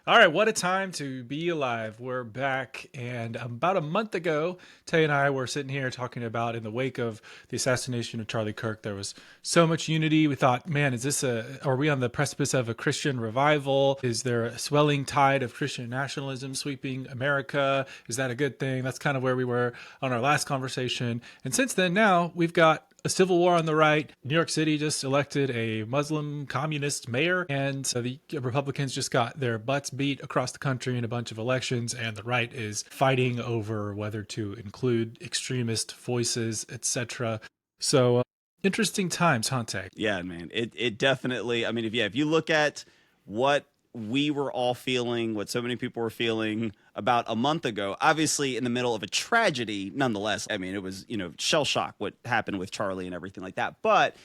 All right, what a time to be alive. We're back. And about a month ago, Tay and I were sitting here talking about in the wake of the assassination of Charlie Kirk, there was so much unity. We thought, man, are we on the precipice of a Christian revival? Is there a swelling tide of Christian nationalism sweeping America? Is that a good thing? That's kind of where we were on our last conversation. And since then, now we've got a civil war on the right. New York City just elected a Muslim communist mayor, and so the Republicans just got their butts beat across the country in a bunch of elections, and the right is fighting over whether to include extremist voices, etc. So, interesting times, Hante. Yeah, man. It definitely, I mean, if you look at what we were all feeling, what so many people were feeling about a month ago, obviously in the middle of a tragedy, nonetheless. I mean, it was, shell shock what happened with Charlie and everything like that. But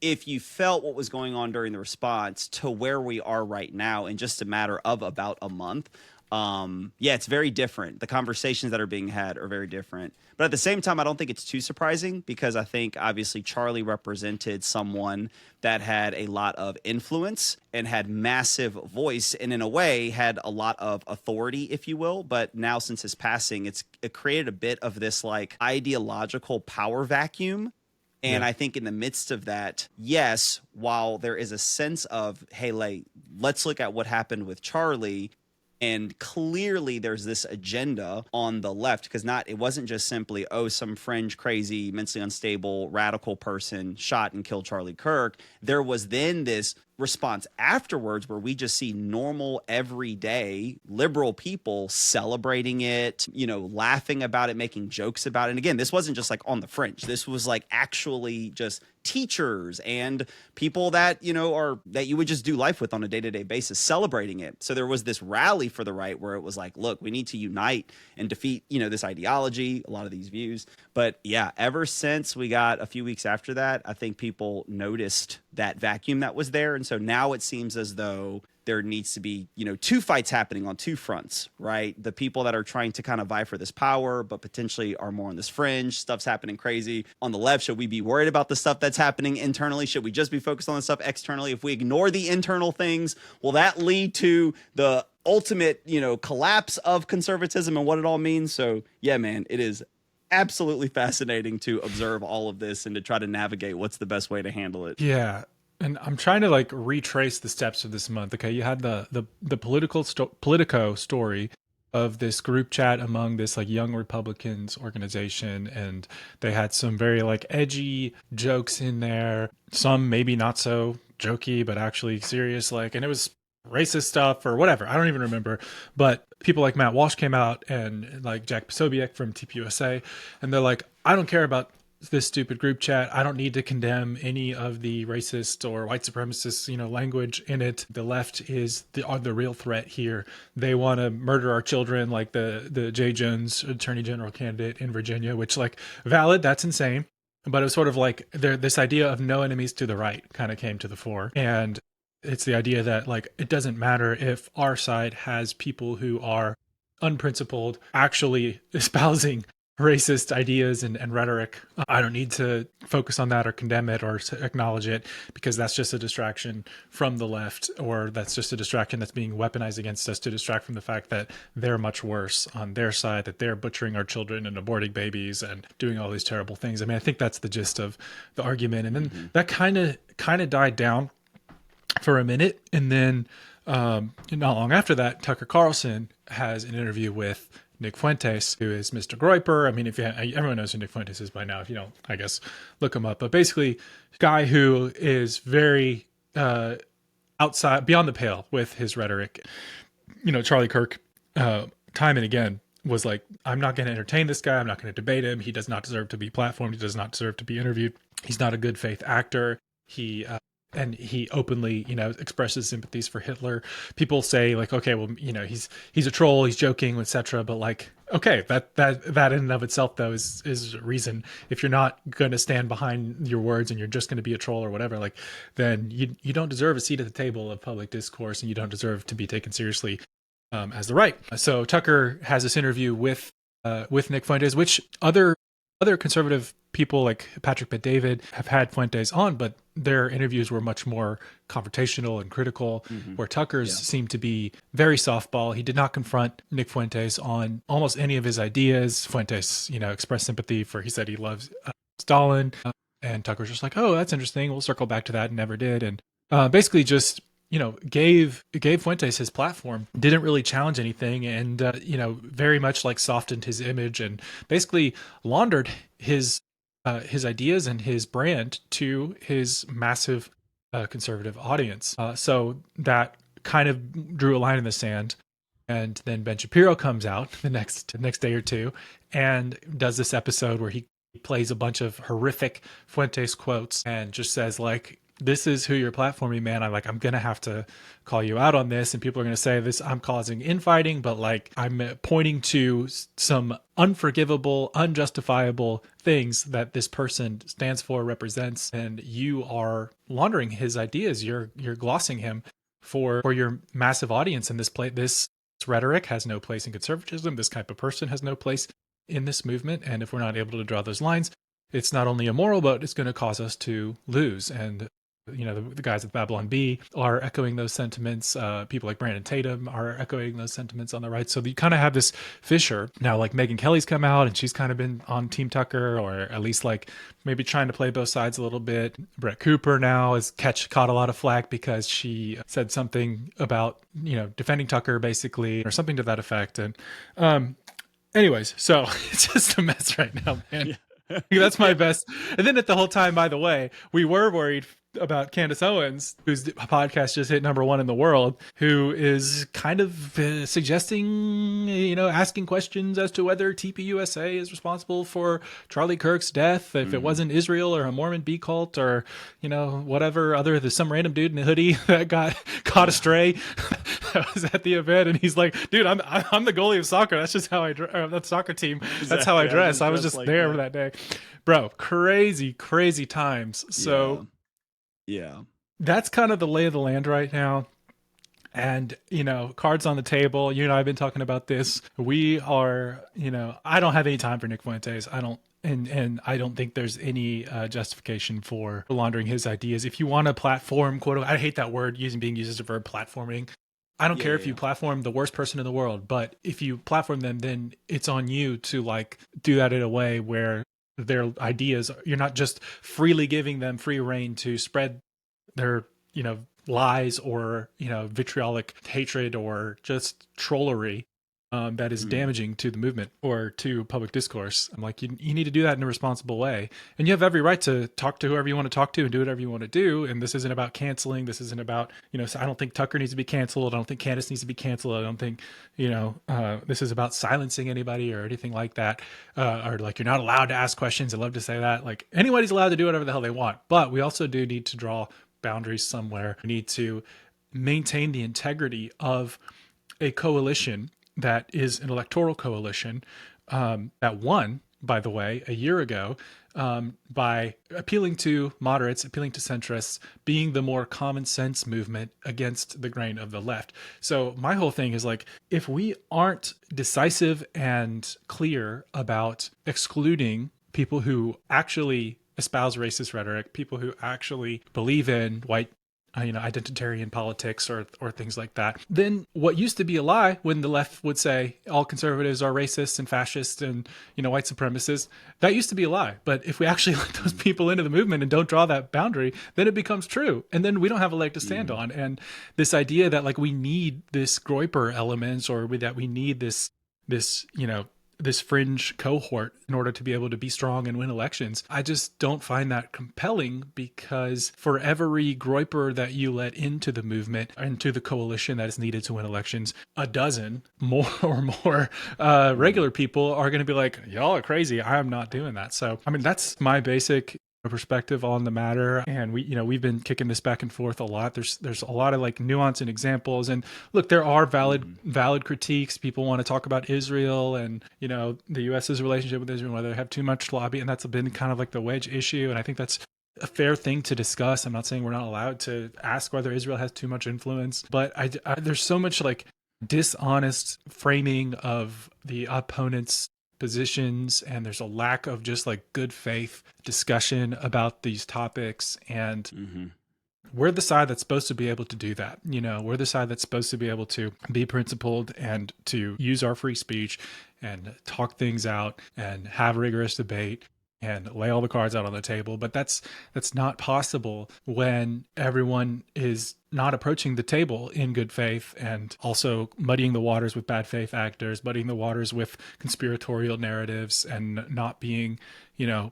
if you felt what was going on during the response to where we are right now in just a matter of about a month, yeah, it's very different. The conversations that are being had are very different. But at the same time, I don't think it's too surprising because I think obviously Charlie represented someone that had a lot of influence and had massive voice and in a way had a lot of authority, if you will. But now since his passing, it created a bit of this like ideological power vacuum. And Yeah. I think in the midst of that, yes, while there is a sense of, hey, like, let's look at what happened with Charlie. And clearly there's this agenda on the left because it wasn't just simply, oh, some fringe, crazy, mentally unstable, radical person shot and killed Charlie Kirk. There was then this response afterwards where we just see normal, everyday liberal people celebrating it, laughing about it, making jokes about it. And again, this wasn't just like on the fringe. This was like actually just teachers and people that that you would just do life with on a day-to-day basis celebrating it. So there was this rally for the right where it was like, look, we need to unite and defeat this ideology, a lot of these views. But yeah, ever since we got a few weeks after that, I think people noticed that vacuum that was there. And so now it seems as though there needs to be, two fights happening on two fronts, right? The people that are trying to kind of vie for this power, but potentially are more on this fringe, stuff's happening crazy. On the left, should we be worried about the stuff that's happening internally? Should we just be focused on the stuff externally? If we ignore the internal things, will that lead to the ultimate, collapse of conservatism and what it all means? So yeah, man, it is absolutely fascinating to observe all of this and to try to navigate what's the best way to handle it. Yeah. And I'm trying to like retrace the steps of this month. Okay, you had the Politico story of this group chat among this like young Republicans organization, and they had some very like edgy jokes in there, some maybe not so jokey but actually serious, like, and it was racist stuff or whatever, I don't even remember. But people like Matt Walsh came out, and like Jack Posobiec from TPUSA, and they're like, I don't care about this stupid group chat. I don't need to condemn any of the racist or white supremacist, language in it. The left is the real threat here. They want to murder our children, like the Jay Jones Attorney General candidate in Virginia, which, like, valid. That's insane. But it was sort of like this idea of no enemies to the right kind of came to the fore. And it's the idea that, like, it doesn't matter if our side has people who are unprincipled, actually espousing racist ideas and rhetoric. I don't need to focus on that or condemn it or acknowledge it, because that's just a distraction from the left, or that's just a distraction that's being weaponized against us to distract from the fact that they're much worse on their side, that they're butchering our children and aborting babies and doing all these terrible things. I mean, I think that's the gist of the argument. And then that kind of died down for a minute. And then not long after that, Tucker Carlson has an interview with Nick Fuentes, who is Mr. Groyper. I mean, everyone knows who Nick Fuentes is by now. If you don't, I guess look him up. But basically, a guy who is very outside, beyond the pale with his rhetoric. Charlie Kirk, time and again, was like, I'm not going to entertain this guy. I'm not going to debate him. He does not deserve to be platformed. He does not deserve to be interviewed. He's not a good faith actor. And he openly, expresses sympathies for Hitler. People say, like, okay, well, he's a troll, he's joking, etc. But, like, okay, that in and of itself, though, is reason. If you're not going to stand behind your words and you're just going to be a troll or whatever, like, then you don't deserve a seat at the table of public discourse, and you don't deserve to be taken seriously as the right. So Tucker has this interview with Nick Fuentes, which other other conservative people like Patrick Bet-David have had Fuentes on, but their interviews were much more confrontational and critical, Mm-hmm. where Tucker's Yeah. seemed to be very softball. He did not confront Nick Fuentes on almost any of his ideas. Fuentes, expressed sympathy for, he said he loves Stalin. And Tucker's just like, oh, that's interesting. We'll circle back to that, and never did. And basically just gave Fuentes his platform, didn't really challenge anything, and very much like softened his image and basically laundered his ideas and his brand to his massive conservative audience. So that kind of drew a line in the sand. And then Ben Shapiro comes out the next day or two and does this episode where he plays a bunch of horrific Fuentes quotes and just says like, this is who you're platforming, man. I'm gonna have to call you out on this, and people are gonna say this, I'm causing infighting, but like I'm pointing to some unforgivable, unjustifiable things that this person stands for, represents, and you are laundering his ideas. You're glossing him for your massive audience. And this rhetoric has no place in conservatism. This type of person has no place in this movement. And if we're not able to draw those lines, it's not only immoral, but it's going to cause us to lose. And the guys at Babylon Bee are echoing those sentiments. People like Brandon Tatum are echoing those sentiments on the right. So you kind of have this fissure. Now, like Megyn Kelly's come out and she's kind of been on Team Tucker, or at least like maybe trying to play both sides a little bit. Brett Cooper now has caught a lot of flack because she said something about, defending Tucker basically, or something to that effect. And anyways, so it's just a mess right now, man. Yeah. That's my best. And then at the whole time, by the way, we were worried about Candace Owens, whose podcast just hit #1 in the world, who is kind of suggesting, asking questions as to whether TPUSA is responsible for Charlie Kirk's death, if it wasn't Israel or a Mormon bee cult or, whatever there's some random dude in a hoodie that got caught astray that was at the event. And he's like, dude, I'm the goalie of soccer. That's just how I dress. That's soccer team. Exactly. That's how I dress. I was just like there that day. Bro, crazy times. So yeah, that's kind of the lay of the land right now. And, cards on the table. You and I have been talking about this. We are, I don't have any time for Nick Fuentes. I don't. And I don't think there's any justification for laundering his ideas. If you want to platform, quote, I hate that word being used as a verb, platforming. I don't care if you platform the worst person in the world, but if you platform them, then it's on you to like do that in a way where their ideas, you're not just freely giving them free reign to spread their, lies or, vitriolic hatred or just trollery that is damaging to the movement or to public discourse. I'm like, you need to do that in a responsible way. And you have every right to talk to whoever you want to talk to and do whatever you want to do. And this isn't about canceling. This isn't about, so I don't think Tucker needs to be canceled. I don't think Candace needs to be canceled. I don't think, this is about silencing anybody or anything like that. Or like, you're not allowed to ask questions. I love to say that. Like, anybody's allowed to do whatever the hell they want. But we also do need to draw boundaries somewhere. We need to maintain the integrity of a coalition that is an electoral coalition that won, by the way, a year ago by appealing to moderates, appealing to centrists, being the more common sense movement against the grain of the left. So my whole thing is like, if we aren't decisive and clear about excluding people who actually espouse racist rhetoric, people who actually believe in white identitarian politics or things like that, then what used to be a lie when the left would say all conservatives are racist and fascist and, white supremacists, that used to be a lie. But if we actually let those people into the movement and don't draw that boundary, then it becomes true. And then we don't have a leg to stand on. And this idea that like we need this Groyper element or that we need this fringe cohort in order to be able to be strong and win elections, I just don't find that compelling, because for every Groyper that you let into the movement, into the coalition that is needed to win elections, a dozen more or more regular people are going to be like, y'all are crazy. I am not doing that. So, I mean, that's my basic perspective on the matter. And we've been kicking this back and forth a lot. There's a lot of like nuance and examples. And look, there are valid critiques. People want to talk about Israel and, the US's relationship with Israel, whether they have too much lobby. And that's been kind of like the wedge issue. And I think that's a fair thing to discuss. I'm not saying we're not allowed to ask whether Israel has too much influence, but there's so much like dishonest framing of the opponent's positions, and there's a lack of just like good faith discussion about these topics. And we're the side that's supposed to be able to do that. We're the side that's supposed to be able to be principled and to use our free speech and talk things out and have rigorous debate and lay all the cards out on the table. But that's not possible when everyone is not approaching the table in good faith, and also muddying the waters with bad faith actors, muddying the waters with conspiratorial narratives, and not being,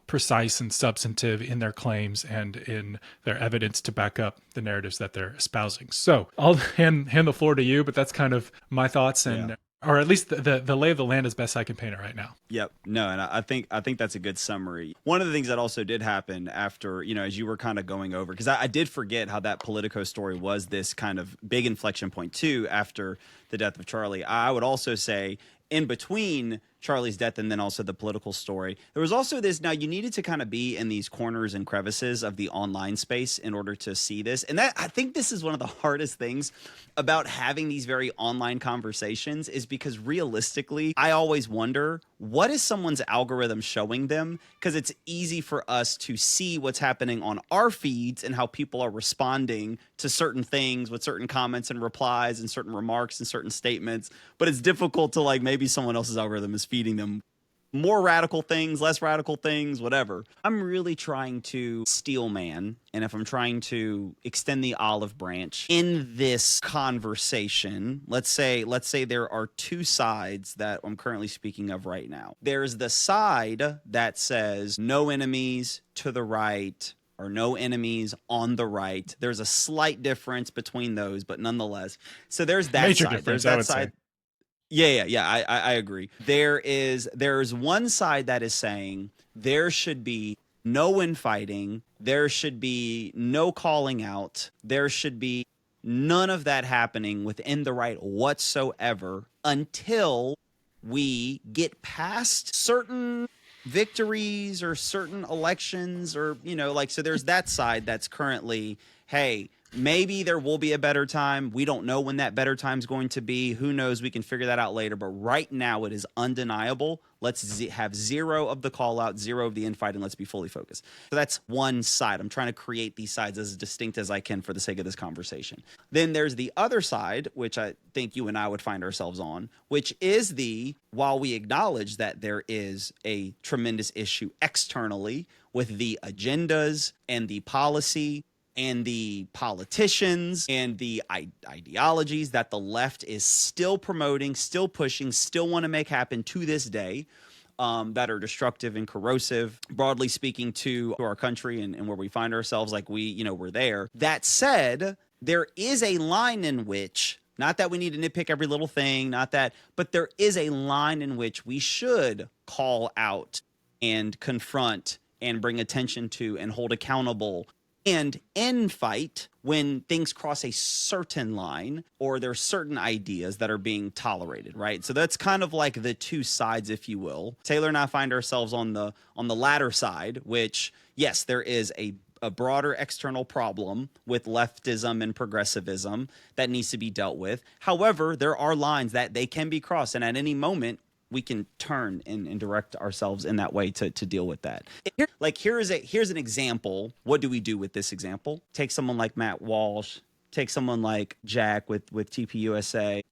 precise and substantive in their claims and in their evidence to back up the narratives that they're espousing. So I'll hand the floor to you, but that's kind of my thoughts, and or at least the lay of the land as best I can paint it right now. Yep. No, and I think that's a good summary. One of the things that also did happen after, as you were kind of going over, because I did forget how that Politico story was this kind of big inflection point too after the death of Charlie. I would also say in between Charlie's death and then also the political story, there was also this, now you needed to kind of be in these corners and crevices of the online space in order to see this. And that, I think this is one of the hardest things about having these very online conversations, is because realistically, I always wonder, what is someone's algorithm showing them? Because it's easy for us to see what's happening on our feeds and how people are responding to certain things with certain comments and replies and certain remarks and certain statements. But it's difficult to, like, maybe someone else's algorithm is feeding them more radical things, less radical things, whatever. I'm really trying to steel man, and if I'm trying to extend the olive branch in this conversation, let's say there are two sides that I'm currently speaking of right now. There's the side that says no enemies to the right, or no enemies on the right. There's a slight difference between those, but nonetheless. So there's that Major side. difference, There's I that would side. say. Yeah, I agree. There's one side that is saying there should be no infighting, there should be no calling out, there should be none of that happening within the right whatsoever until we get past certain victories or certain elections, or, so there's that side that's currently, hey, maybe there will be a better time. We don't know when that better time is going to be. Who knows? We can figure that out later. But right now, it is undeniable. Let's have zero of the call out, zero of the infighting. Let's be fully focused. So that's one side. I'm trying to create these sides as distinct as I can for the sake of this conversation. Then there's the other side, which I think you and I would find ourselves on, which is while we acknowledge that there is a tremendous issue externally with the agendas and the policy and the politicians and the ideologies that the left is still promoting, still pushing, still want to make happen to this day, that are destructive and corrosive, broadly speaking, to our country and where we find ourselves, like we're there. That said, there is a line in which, not that we need to nitpick every little thing, not that, but there is a line in which we should call out and confront and bring attention to and hold accountable and end fight when things cross a certain line, or there's certain ideas that are being tolerated, right? So that's kind of like the two sides, if you will. Taylor and I find ourselves on the latter side, which, yes, there is a broader external problem with leftism and progressivism that needs to be dealt with. However, there are lines that they can be crossed, and at any moment, we can turn and direct ourselves in that way to deal with that. Here's an example. What do we do with this example? Take someone like Matt Walsh. Take someone like Jack with TPUSA.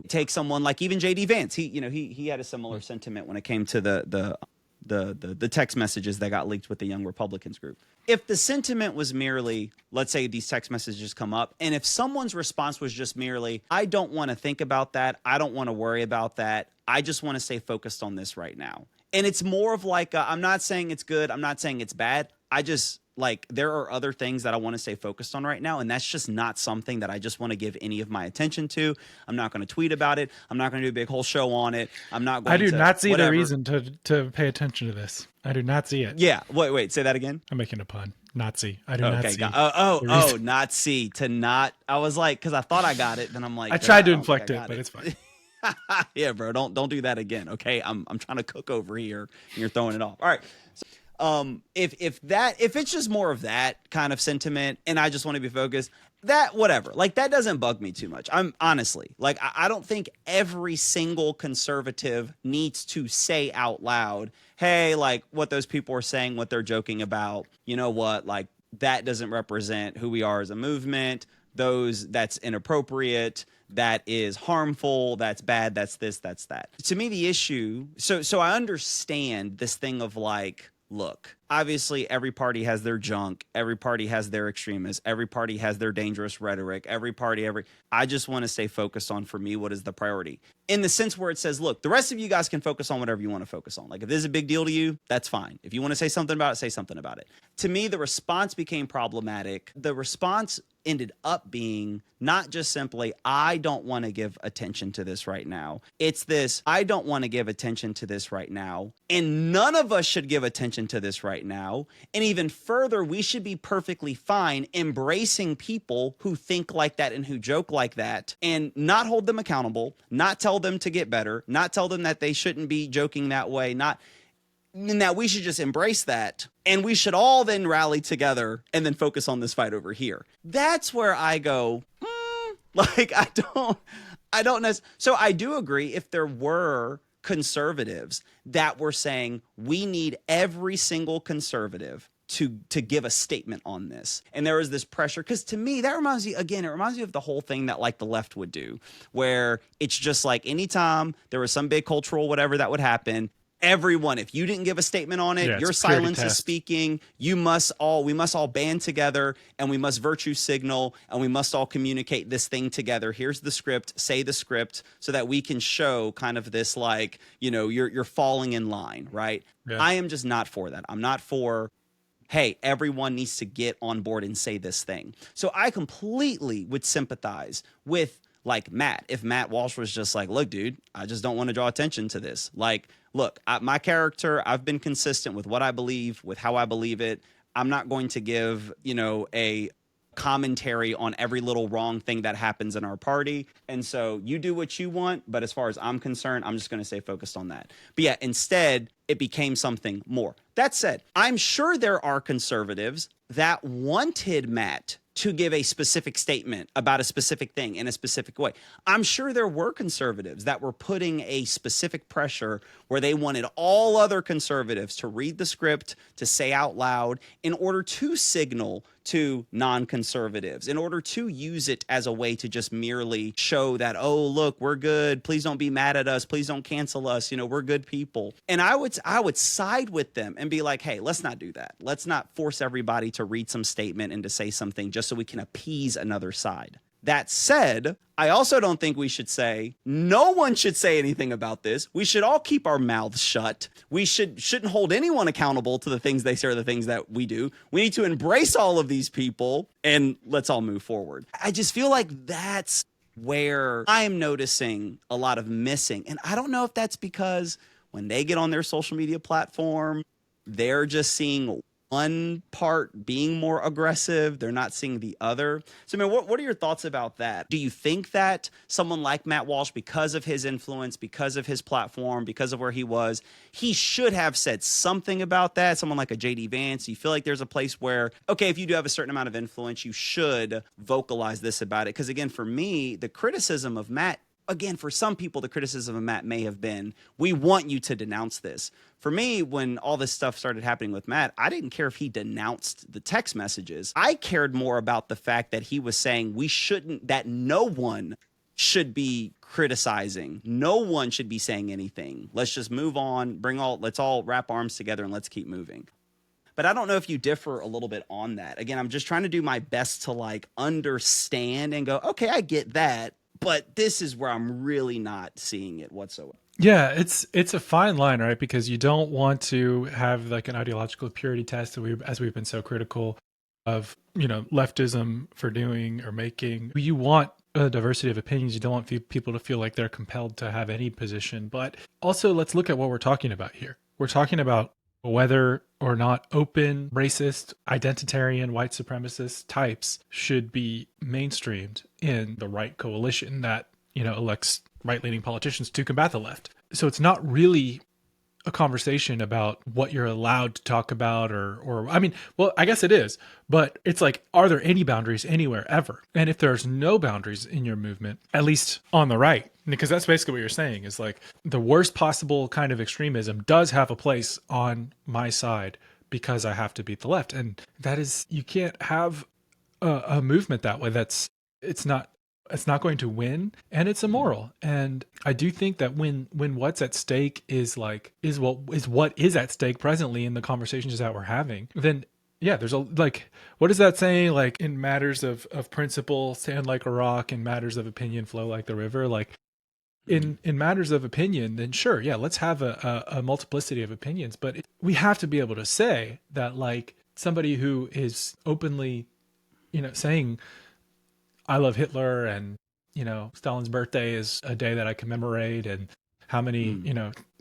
Take someone like even JD Vance. He had a similar sentiment when it came to the text messages that got leaked with the Young Republicans group. If the sentiment was merely, let's say these text messages come up, and if someone's response was just merely, I don't want to think about that, I don't want to worry about that, I just want to stay focused on this right now. And it's more of like, I'm not saying it's good, I'm not saying it's bad, I just, there are other things that I want to stay focused on right now, and that's just not something that I just want to give any of my attention to. I'm not going to tweet about it. I'm not going to do a big whole show on it. I'm not going to. I do not see the reason to pay attention to this. I do not see it. Yeah. Wait. Say that again. I'm making a pun. Not see. I do not see. Not see. To not. I was like, because I thought I got it. Then I'm like, I tried to inflect it, but it's fine. Yeah, bro. Don't do that again. Okay. I'm trying to cook over here, and you're throwing it off. All right. If it's just more of that kind of sentiment and I just want to be focused, that, whatever. Like, that doesn't bug me too much. I'm honestly, like, I don't think every single conservative needs to say out loud, hey, like, what those people are saying, what they're joking about, you know what, like, that doesn't represent who we are as a movement. That's inappropriate. That is harmful. That's bad. That's this, that's that. To me, the issue, so I understand this thing of like, look, obviously every party has their junk. Every party has their extremists. Every party has their dangerous rhetoric. I just want to stay focused on, for me, what is the priority? In the sense where it says, look, the rest of you guys can focus on whatever you want to focus on. Like, if this is a big deal to you, that's fine. If you want to say something about it, say something about it. To me, the response became problematic. The response ended up being not just simply, I don't want to give attention to this right now. It's this, I don't want to give attention to this right now. And none of us should give attention to this right now. And even further, we should be perfectly fine embracing people who think like that and who joke like that, and not hold them accountable, not tell them to get better, not tell them that they shouldn't be joking that way, and that we should just embrace that, and we should all then rally together and then focus on this fight over here. That's where I go, like, I don't know. So I do agree, if there were conservatives that were saying we need every single conservative to give a statement on this, and there was this pressure, because to me that reminds me, again, it reminds me of the whole thing that like the left would do, where it's just like anytime there was some big cultural whatever that would happen, everyone, if you didn't give a statement on it, your silence is speaking. We must all band together, and we must virtue signal, and we must all communicate this thing together. Here's the script, say the script, so that we can show kind of this, like, you know, you're falling in line, right? Yeah. I am just not for that. I'm not for, hey, everyone needs to get on board and say this thing. So I completely would sympathize with, like, Matt. If Matt Walsh was just like, look, dude, I just don't want to draw attention to this. Like, look, my character, I've been consistent with what I believe, with how I believe it. I'm not going to give, you know, a commentary on every little wrong thing that happens in our party. And so you do what you want, but as far as I'm concerned, I'm just going to stay focused on that. But yeah, instead, it became something more. That said, I'm sure there are conservatives that wanted Matt to give a specific statement about a specific thing in a specific way. I'm sure there were conservatives that were putting a specific pressure where they wanted all other conservatives to read the script, to say out loud, in order to signal to non-conservatives, in order to use it as a way to just merely show that, oh, look, we're good. Please don't be mad at us. Please don't cancel us. You know, we're good people. And I would side with them and be like, hey, let's not do that. Let's not force everybody to read some statement and to say something just so we can appease another side. That said, I also don't think we should say, no one should say anything about this. We should all keep our mouths shut. We shouldn't hold anyone accountable to the things they say or the things that we do. We need to embrace all of these people, and let's all move forward. I just feel like that's where I'm noticing a lot of missing. And I don't know if that's because when they get on their social media platform, they're just seeing one part being more aggressive. They're not seeing the other. So, I mean, what are your thoughts about that? Do you think that someone like Matt Walsh, because of his influence, because of his platform, because of where he was, he should have said something about that? Someone like a JD Vance, you feel like there's a place where, okay, if you do have a certain amount of influence, you should vocalize this about it? Because again, for me, the criticism of Matt, again, for some people, the criticism of Matt may have been, we want you to denounce this. For me, when all this stuff started happening with Matt, I didn't care if he denounced the text messages. I cared more about the fact that he was saying that no one should be criticizing. No one should be saying anything. Let's just move on, let's all wrap arms together and let's keep moving. But I don't know if you differ a little bit on that. Again, I'm just trying to do my best to like understand and go, okay, I get that. But this is where I'm really not seeing it whatsoever. Yeah, it's a fine line, right? Because you don't want to have like an ideological purity test, as we've been so critical of, you know, leftism for doing or making. You want a diversity of opinions. You don't want people to feel like they're compelled to have any position. But also, let's look at what we're talking about here. We're talking about whether or not open, racist, identitarian, white supremacist types should be mainstreamed in the right coalition that, you know, elects right-leaning politicians to combat the left. So it's not really a conversation about what you're allowed to talk about, or I mean, well, I guess it is, but it's like, are there any boundaries anywhere ever? And if there's no boundaries in your movement, at least on the right, because that's basically what you're saying, is like the worst possible kind of extremism does have a place on my side because I have to beat the left. And that is, you can't have a movement that way. It's not, it's not going to win, and it's immoral. And I do think that when what's at stake is like, is what is at stake presently in the conversations that we're having, then yeah, there's a, like, what is that saying? Like, in matters of principle, stand like a rock; in matters of opinion, flow like the river. Like, in matters of opinion, then sure, yeah, let's have a multiplicity of opinions. But we have to be able to say that, like, somebody who is openly, saying I love Hitler, and Stalin's birthday is a day that I commemorate, and how many,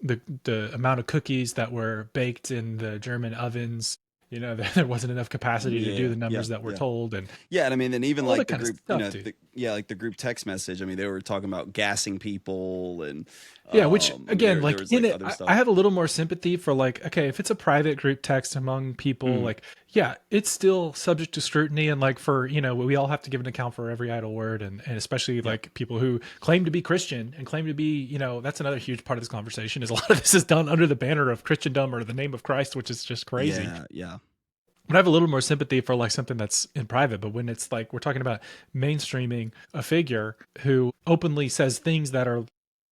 the amount of cookies that were baked in the German ovens, there wasn't enough capacity to do Yeah, the yeah, numbers that were yeah. told, and Yeah, and I mean, then even all like that the kind of group, stuff, dude. like the group text message. I mean, they were talking about gassing people, and Yeah, which I mean, again, there like was in like it, other I stuff. have a little more sympathy for, like, okay, if it's a private group text among people, Mm, like, yeah, it's still subject to scrutiny, and like, for, we all have to give an account for every idle word, and especially yeah, like people who claim to be Christian and claim to be, that's another huge part of this conversation, is a lot of this is done under the banner of Christendom or the name of Christ, which is just crazy. yeah, yeah. But I have a little more sympathy for like something that's in private. But when it's like we're talking about mainstreaming a figure who openly says things that are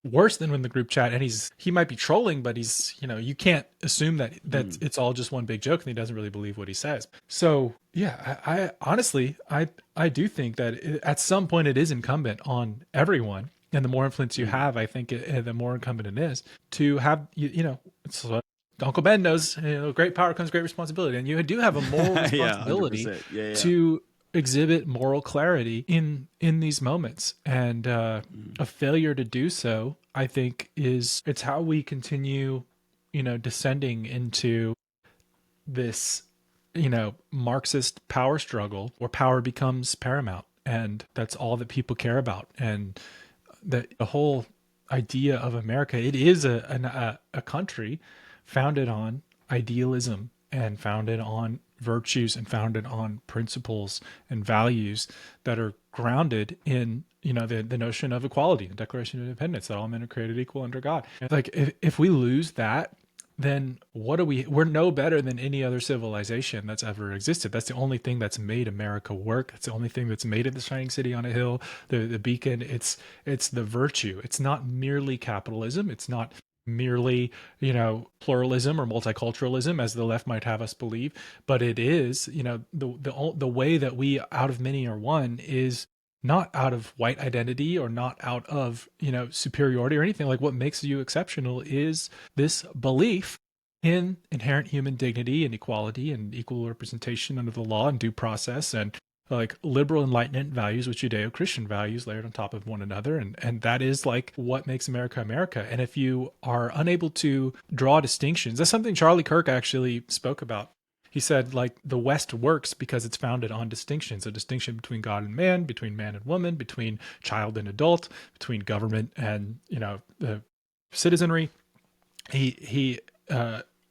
worse than in the group chat, and he might be trolling, but he's, you can't assume that Mm, it's all just one big joke and he doesn't really believe what he says. So yeah, I honestly, I do think that at some point it is incumbent on everyone, and the more influence you mm. have, I think the more incumbent it is to have, it's Uncle Ben knows, great power comes great responsibility, and you do have a moral Yeah, responsibility 100%. Yeah, yeah. to exhibit moral clarity in these moments. And Mm, a failure to do so, I think, it's how we continue, descending into this, Marxist power struggle where power becomes paramount, and that's all that people care about. And the whole idea of America, it is a country founded on idealism, and founded on virtues, and founded on principles and values that are grounded in, the notion of equality, the Declaration of Independence, that all men are created equal under God. Like, if we lose that, then what are we're no better than any other civilization that's ever existed. That's the only thing that's made America work. It's the only thing that's made it the shining city on a hill, the beacon. It's the virtue. It's not merely capitalism. It's not merely, pluralism or multiculturalism, as the left might have us believe, but it is, the way that we out of many are one is not out of white identity, or not out of, superiority or anything. Like, what makes you exceptional is this belief in inherent human dignity and equality and equal representation under the law and due process, and like liberal enlightenment values with Judeo-Christian values layered on top of one another. And that is like what makes America America. And if you are unable to draw distinctions, that's something Charlie Kirk actually spoke about. He said, like, the West works because it's founded on distinctions, a distinction between God and man, between man and woman, between child and adult, between government and, the citizenry. He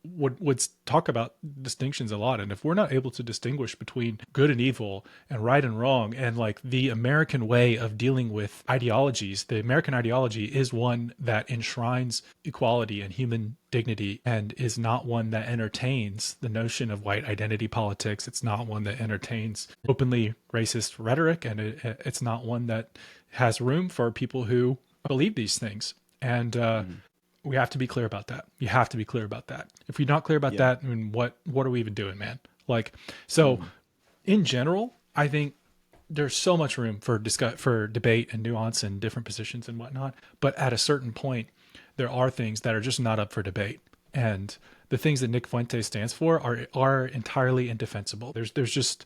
would talk about distinctions a lot, and if we're not able to distinguish between good and evil and right and wrong, and like the American way of dealing with ideologies, the American ideology is one that enshrines equality and human dignity, and is not one that entertains the notion of white identity politics. It's not one that entertains openly racist rhetoric, and it's not one that has room for people who believe these things. And mm. we have to be clear about that. You have to be clear about that. If you're not clear about Yeah. that, I mean, what are we even doing, man? Like, so Mm, in general, I think there's so much room for for debate and nuance and different positions and whatnot. But at a certain point, there are things that are just not up for debate, and the things that Nick Fuentes stands for are entirely indefensible. There's just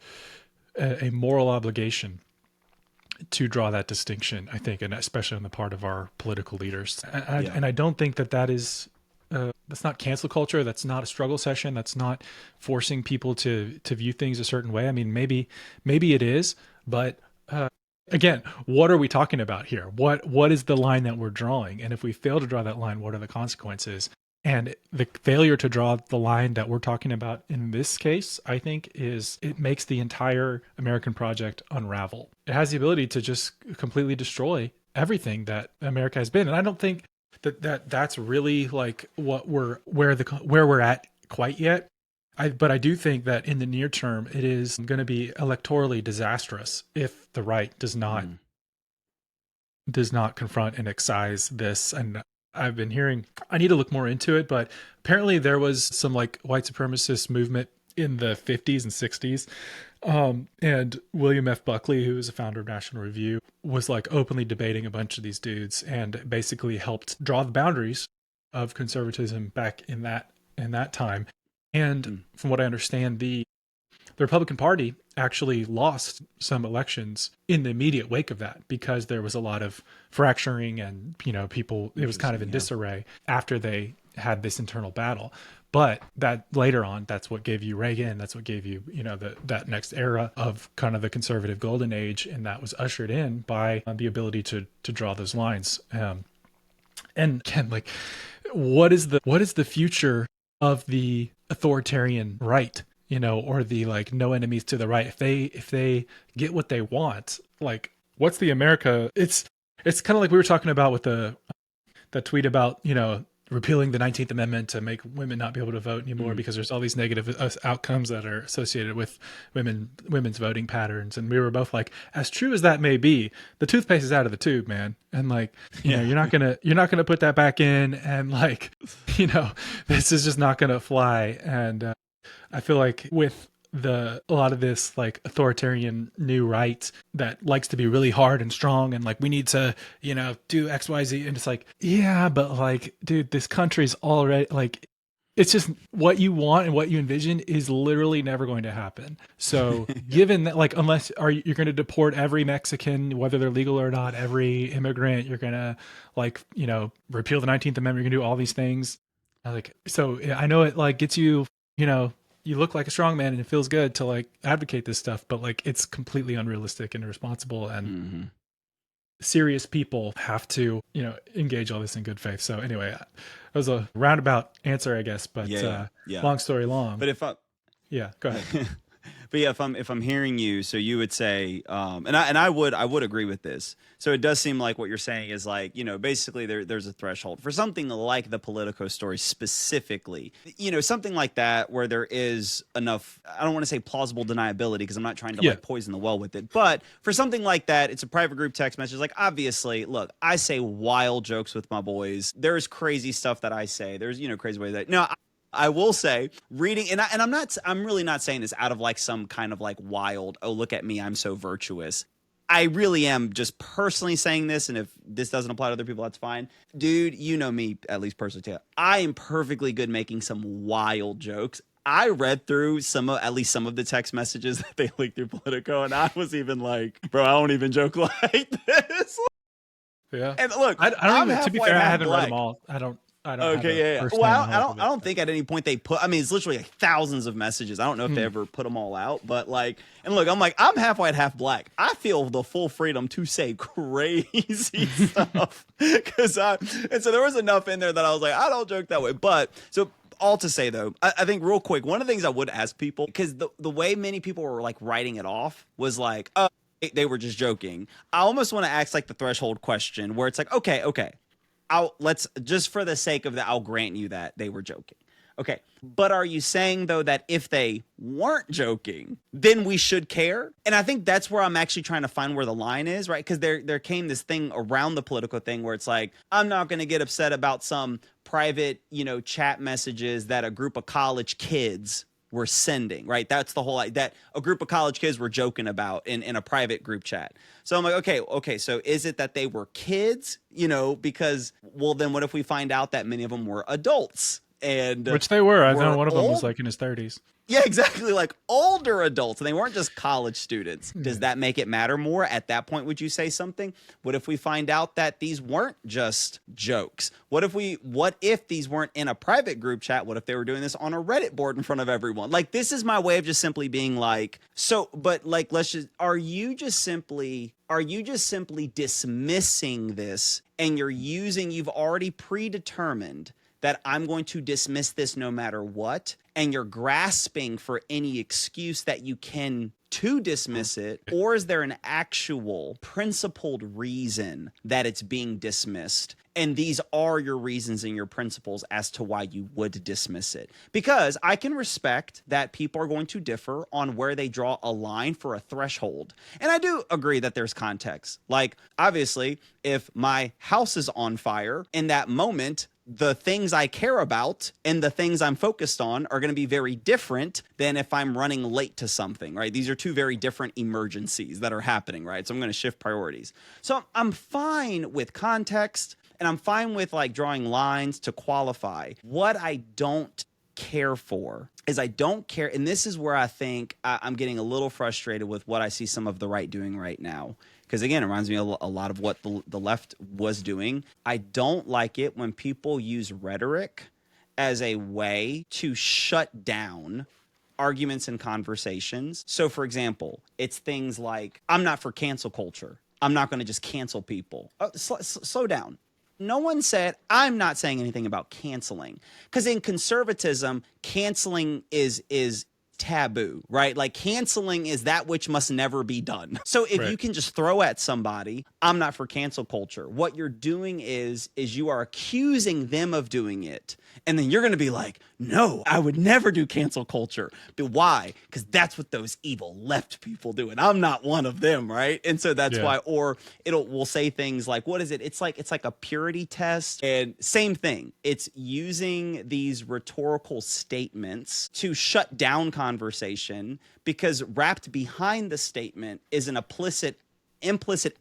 a moral obligation to draw that distinction, I think, and especially on the part of our political leaders. yeah. And I don't think that is, that's not cancel culture. That's not a struggle session. That's not forcing people to view things a certain way. I mean, maybe it is, but again, what are we talking about here? What is the line that we're drawing? And if we fail to draw that line, what are the consequences? And the failure to draw the line that we're talking about in this case, I think, is it makes the entire American project unravel. It has the ability to just completely destroy everything that America has been. And I don't think that's really like what where we're at quite yet. But I do think that in the near term, it is going to be electorally disastrous if the right does not confront and excise this. And I've been hearing, I need to look more into it, but apparently there was some like white supremacist movement in the 50s and 60s. And William F. Buckley, who was a founder of National Review, was like openly debating a bunch of these dudes and basically helped draw the boundaries of conservatism back in that time. And from what I understand, the Republican Party actually lost some elections in the immediate wake of that because there was a lot of fracturing and, people, it was kind of in disarray after they had this internal battle. But that later on, that's what gave you Reagan. That's what gave you, that next era of kind of the conservative golden age. And that was ushered in by the ability to draw those lines. And again, like, what is the future of the authoritarian right? Or the like no enemies to the right. If they get what they want, like what's the America? It's kind of like we were talking about with that tweet about, repealing the 19th Amendment to make women not be able to vote anymore because there's all these negative outcomes that are associated with women's voting patterns. And we were both like, as true as that may be, the toothpaste is out of the tube, man. And like, you're not gonna put that back in, and like, this is just not gonna fly. And I feel like with a lot of this like authoritarian new right that likes to be really hard and strong and like we need to, do XYZ, and it's like, yeah, but like, dude, this country's already like, it's just what you want and what you envision is literally never going to happen. So given that, like, unless you're going to deport every Mexican, whether they're legal or not, every immigrant, you're going to like, repeal the 19th Amendment, you're going to do all these things. Like, so I know it like gets you, you look like a strong man and it feels good to like advocate this stuff, but like it's completely unrealistic and irresponsible, and serious people have to, engage all this in good faith. So anyway, that was a roundabout answer, I guess, but long story long. But yeah, go ahead. But yeah, if I'm hearing you, so you would say, and I would agree with this. So it does seem like what you're saying is like, basically there's a threshold for something like the Politico story specifically, something like that where there is enough. I don't want to say plausible deniability because I'm not trying to like poison the well with it, but for something like that, it's a private group text message. Like obviously, look, I say wild jokes with my boys. There's crazy stuff that I say. There's crazy ways that I will say reading, and I'm really not saying this out of like some kind of like wild, oh, look at me, I'm so virtuous. I really am just personally saying this. And if this doesn't apply to other people, that's fine. Dude, you know me, at least personally, I am perfectly good making some wild jokes. I read through at least some of the text messages that they leaked through Politico, and I was even like, bro, I don't even joke like this. Yeah. And look, I don't even, to be fair, I haven't read them all. I don't. Okay, yeah. Well, I don't think at any point they put. I mean, it's literally like thousands of messages. I don't know if they ever put them all out, but like, and look, I'm half white, half black. I feel the full freedom to say crazy stuff and so there was enough in there that I was like, I don't joke that way. But so all to say though, I think real quick, one of the things I would ask people, because the way many people were like writing it off was like, oh, they were just joking. I almost want to ask like the threshold question where it's like, okay. Let's just for the sake of that, I'll grant you that they were joking. Okay. But are you saying though that if they weren't joking, then we should care? And I think that's where I'm actually trying to find where the line is, right? Because there came this thing around the Politico thing where it's like, I'm not going to get upset about some private, chat messages that a group of college kids were sending, right? That's the whole, that a group of college kids were joking about in a private group chat. So I'm like, okay. So is it that they were kids, because, well, then what if we find out that many of them were adults? And which they were. I know one of them was like in his 30s. Yeah, exactly. Like older adults, and they weren't just college students. Does that make it matter more? At that point, would you say something? What if we find out that these weren't just jokes? What if these weren't in a private group chat? What if they were doing this on a Reddit board in front of everyone? Like, this is my way of just simply being like, so, but like, are you just simply dismissing this, and you've already predetermined that I'm going to dismiss this no matter what, and you're grasping for any excuse that you can to dismiss it? Or is there an actual principled reason that it's being dismissed? And these are your reasons and your principles as to why you would dismiss it. Because I can respect that people are going to differ on where they draw a line for a threshold. And I do agree that there's context. Like, obviously, if my house is on fire in that moment, the things I care about and the things I'm focused on are going to be very different than if I'm running late to something, right? These are two very different emergencies that are happening, right? So I'm going to shift priorities. So I'm fine with context, and I'm fine with like drawing lines to qualify. What I don't care for is I don't care. And this is where I think I'm getting a little frustrated with what I see some of the right doing right now. Because again, it reminds me a lot of what the left was doing. I don't like it when people use rhetoric as a way to shut down arguments and conversations. So for example, it's things like, I'm not for cancel culture. I'm not going to just cancel people. Slow down. No one said, I'm not saying anything about canceling. Because in conservatism, canceling is taboo, right? Like canceling is that which must never be done. So if you can just throw at somebody, I'm not for cancel culture, what you're doing is you are accusing them of doing it. And then you're going to be like, no, I would never do cancel culture. But why? Because that's what those evil left people do. And I'm not one of them, right? And so that's why, or we'll say things like, what is it? It's like a purity test. And same thing. It's using these rhetorical statements to shut down conversation, because wrapped behind the statement is an implicit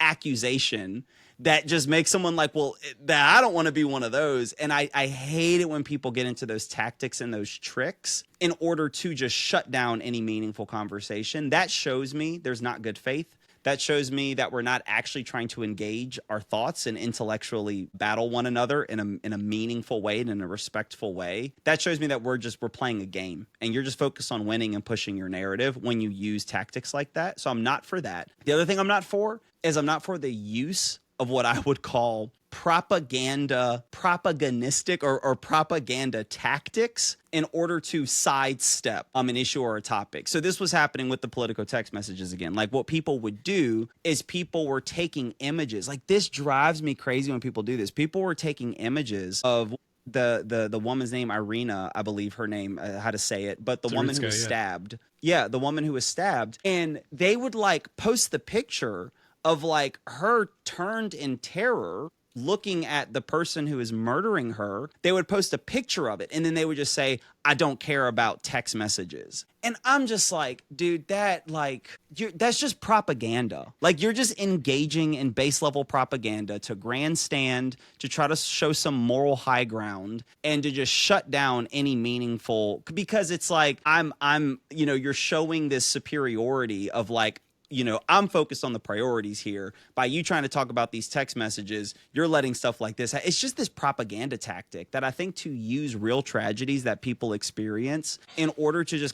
accusation that just makes someone like, well, I don't want to be one of those. And I hate it when people get into those tactics and those tricks in order to just shut down any meaningful conversation. That shows me there's not good faith. That shows me that we're not actually trying to engage our thoughts and intellectually battle one another in a meaningful way and in a respectful way. That shows me that we're playing a game, and you're just focused on winning and pushing your narrative when you use tactics like that. So I'm not for that. The other thing I'm not for is I'm not for the use of what I would call propagandistic or propaganda tactics in order to sidestep an issue or a topic. So this was happening with the Politico text messages again. Like what people would do is people were taking images. Like this drives me crazy when people do this. People were taking images of the woman's name, Irina, I believe her name, how to say it, but the woman who was stabbed. Yeah, the woman who was stabbed. And they would like post the picture of like her turned in terror looking at the person who is murdering her. They would post a picture of it, and then they would just say, I don't care about text messages. And I'm just like, dude, that's just propaganda. Like you're just engaging in base level propaganda to grandstand, to try to show some moral high ground, and to just shut down any meaningful, because it's like you're showing this superiority of like, I'm focused on the priorities here. By you trying to talk about these text messages, you're letting stuff like this. It's just this propaganda tactic that I think to use real tragedies that people experience in order to just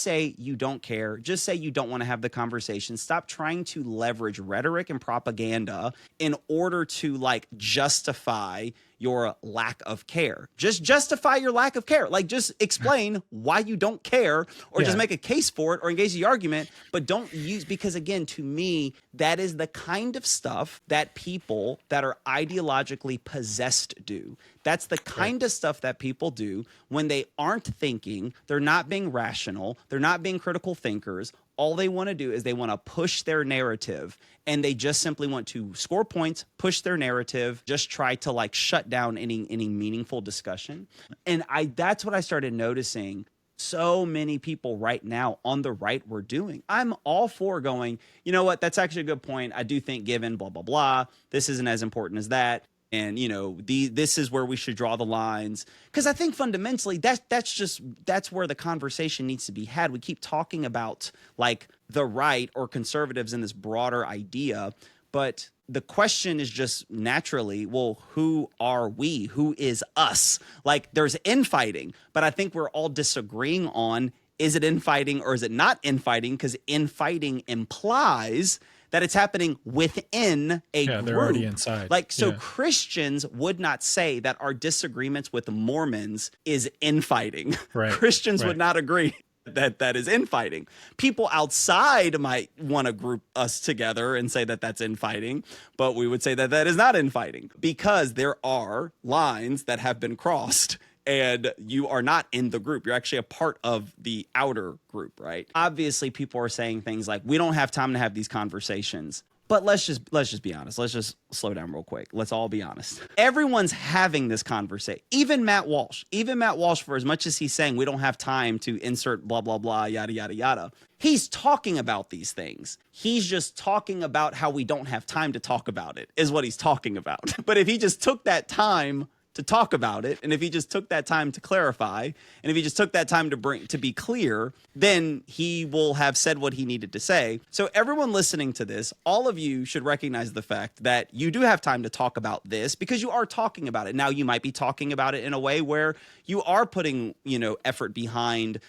say you don't care, just say you don't want to have the conversation. Stop trying to leverage rhetoric and propaganda in order to like justify your lack of care. Just justify your lack of care. Like just explain why you don't care, or just make a case for it or engage the argument, but don't use, because again, to me, that is the kind of stuff that people that are ideologically possessed do. That's the kind of stuff that people do when they aren't thinking, they're not being rational, they're not being critical thinkers. All they want to do is they want to push their narrative, and they just simply want to score points, push their narrative, just try to like shut down any meaningful discussion. And that's what I started noticing so many people right now on the right were doing. I'm all for going, you know what, that's actually a good point. I do think given blah, blah, blah, this isn't as important as that. And, this is where we should draw the lines. Because I think fundamentally that's where the conversation needs to be had. We keep talking about like the right or conservatives in this broader idea. But the question is just naturally, well, who are we? Who is us? Like there's infighting, but I think we're all disagreeing on, is it infighting or is it not infighting? Because infighting implies that it's happening within a Yeah, group. they're already inside. Like, so Yeah. Christians would not say that our disagreements with Mormons is infighting. Right. Christians would Right. not agree that that is infighting. People outside might want to group us together and say that that's infighting, but we would say that that is not infighting because there are lines that have been crossed and you are not in the group. You're actually a part of the outer group, right? Obviously, people are saying things like, we don't have time to have these conversations. But let's just be honest. Let's just slow down real quick. Let's all be honest. Everyone's having this conversation. Even Matt Walsh, for as much as he's saying we don't have time to insert blah, blah, blah, yada, yada, yada, he's talking about these things. He's just talking about how we don't have time to talk about it is what he's talking about. But if he just took that time to talk about it, and if he just took that time to clarify, and if he just took that time to be clear, then he will have said what he needed to say. So everyone listening to this, all of you should recognize the fact that you do have time to talk about this because you are talking about it. Now, you might be talking about it in a way where you are putting, effort behind,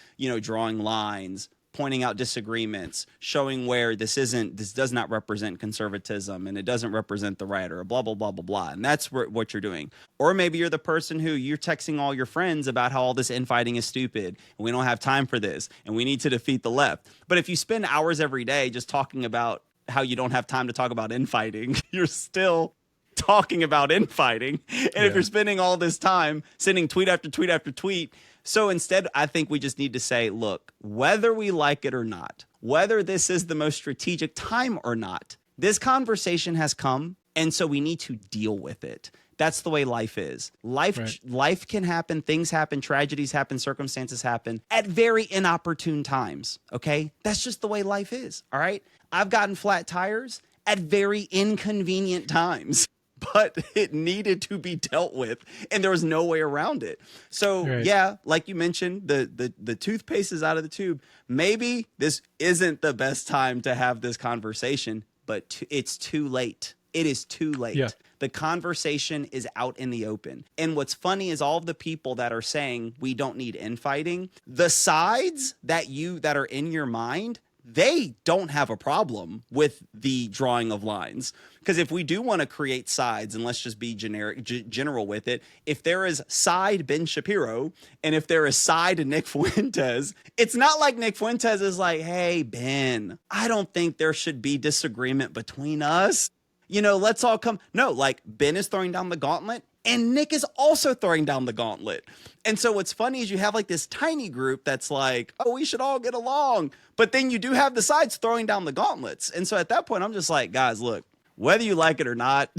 drawing lines, pointing out disagreements, showing where this does not represent conservatism and it doesn't represent the right or blah, blah, blah, blah, blah. And that's what you're doing. Or maybe you're the person who you're texting all your friends about how all this infighting is stupid and we don't have time for this and we need to defeat the left. But if you spend hours every day just talking about how you don't have time to talk about infighting, you're still talking about infighting. And if you're spending all this time sending tweet after tweet after tweet, so instead, I think we just need to say, look, whether we like it or not, whether this is the most strategic time or not, this conversation has come, and so we need to deal with it. That's the way life is. Life can happen, things happen, tragedies happen, circumstances happen at very inopportune times, okay? That's just the way life is, all right? I've gotten flat tires at very inconvenient times. But it needed to be dealt with, and there was no way around it. So, yeah, like you mentioned, the toothpaste is out of the tube. Maybe this isn't the best time to have this conversation, but it's too late. It is too late. Yeah. The conversation is out in the open. And what's funny is all of the people that are saying we don't need infighting, the sides that are in your mind, they don't have a problem with the drawing of lines. Because if we do want to create sides, and let's just be general with it, if there is side Ben Shapiro, and if there is side Nick Fuentes, it's not like Nick Fuentes is like, hey, Ben, I don't think there should be disagreement between us. Let's all come. No, like Ben is throwing down the gauntlet, and Nick is also throwing down the gauntlet. And so what's funny is you have like this tiny group that's like, oh, we should all get along. But then you do have the sides throwing down the gauntlets. And so at that point, I'm just like, guys, look, whether you like it or not,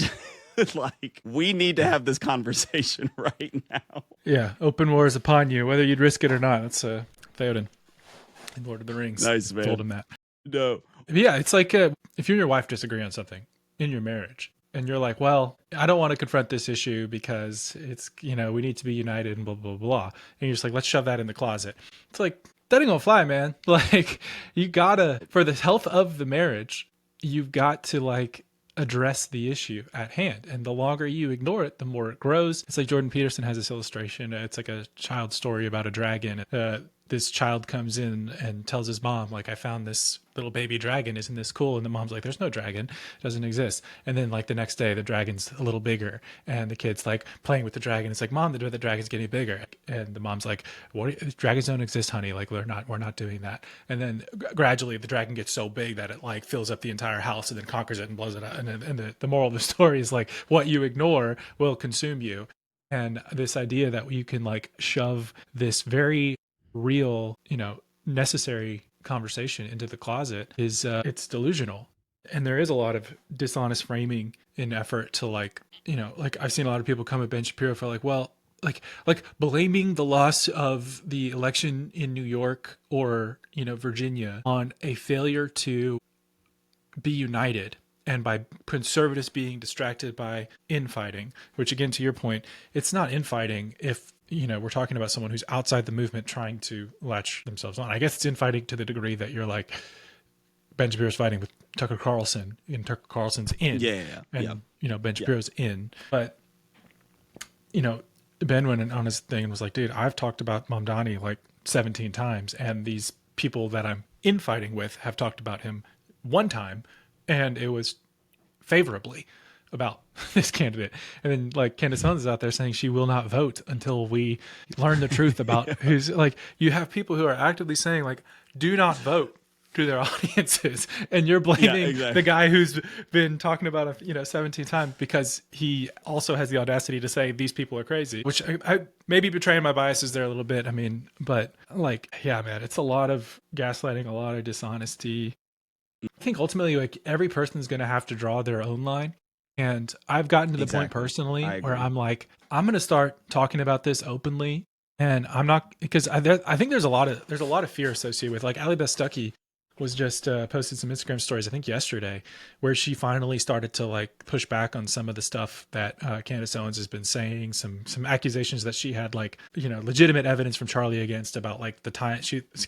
like we need to have this conversation right now. Yeah. Open war is upon you, whether you'd risk it or not. That's Theoden in Lord of the Rings. Nice, man. Told him that. No. Yeah. It's like if you and your wife disagree on something in your marriage, and you're like, well, I don't want to confront this issue because it's, we need to be united and blah, blah, blah. And you're just like, let's shove that in the closet. It's like, that ain't gonna fly, man. Like, you gotta, for the health of the marriage, you've got to like address the issue at hand. And the longer you ignore it, the more it grows. It's like Jordan Peterson has this illustration. It's like a child story about a dragon. This child comes in and tells his mom, like, I found this little baby dragon. Isn't this cool? And the mom's like, there's no dragon. It doesn't exist. And then like the next day, the dragon's a little bigger. And the kid's like playing with the dragon. It's like, Mom, the dragon's getting bigger. And the mom's like, dragons don't exist, honey. Like, we're not doing that. And then gradually the dragon gets so big that it like fills up the entire house and then conquers it and blows it out. And the moral of the story is like, what you ignore will consume you. And this idea that you can like shove this very real, necessary conversation into the closet is it's delusional. And there is a lot of dishonest framing in effort to like I've seen a lot of people come at Ben Shapiro for like, well, like blaming the loss of the election in New York or Virginia on a failure to be united, and by conservatives being distracted by infighting, which again, to your point, it's not infighting if we're talking about someone who's outside the movement trying to latch themselves on. I guess it's infighting to the degree that you're like, Ben Shapiro's fighting with Tucker Carlson, and Tucker Carlson's in. And, Ben Shapiro's in. But, Ben went on his thing and was like, dude, I've talked about Mamdani like 17 times, and these people that I'm infighting with have talked about him one time, and it was favorably about this candidate. And then like Candace Owens is out there saying she will not vote until we learn the truth about who's like, you have people who are actively saying like, do not vote to their audiences. And you're blaming the guy who's been talking about it, 17 times because he also has the audacity to say these people are crazy, which I maybe betraying my biases there a little bit. I mean, but like, yeah, man, it's a lot of gaslighting, a lot of dishonesty. I think ultimately like every person's going to have to draw their own line. And I've gotten to the point personally where I'm like, I'm going to start talking about this openly. And I'm not, because I think there's a lot of fear associated with, like, Ali Bestucky was just posted some Instagram stories, I think yesterday, where she finally started to like push back on some of the stuff that Candace Owens has been saying, some accusations that she had, like, legitimate evidence from Charlie against about like the time